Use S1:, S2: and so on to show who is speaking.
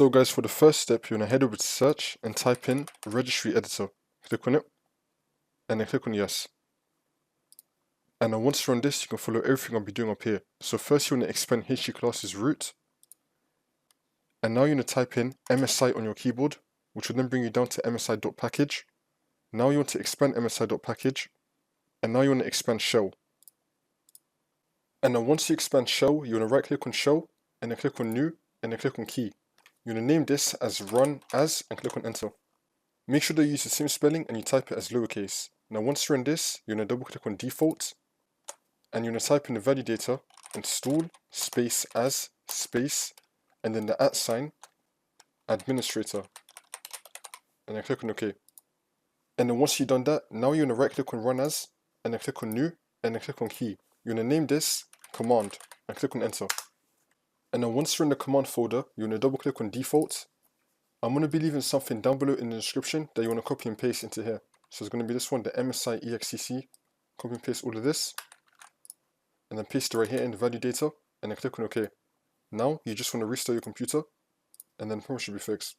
S1: So guys, for the first step, you want to head over to search and type in Registry Editor. Click on it, and then click on yes. And then once you're on this, you can follow everything I'll be doing up here. So first you want to expand history classes root. And now you want to type in MSI on your keyboard, which will then bring you down to msi.package. Now you want to expand msi.package. And now you want to expand shell. And then once you expand shell, you want to right click on shell, and then click on new, and then click on key. You want to name this as run as, and click on enter. Make sure that you use the same spelling and you type it as lowercase. Now once you're in this, you're going to double click on default, and you're going to type in the validator, install space as space, and then the @ administrator, and then click on OK. And then once you've done that, now you're going to right click on run as, and then click on new, and then click on key. You're going to name this command, and click on enter. And then once you're in the command folder, you're going to double click on default. I'm going to be leaving something down below in the description that you want to copy and paste into here. So it's going to be this one, the msiexec. Copy and paste all of this, and then paste it right here in the validator, and then click on OK. Now you just want to restart your computer, and then the problem should be fixed.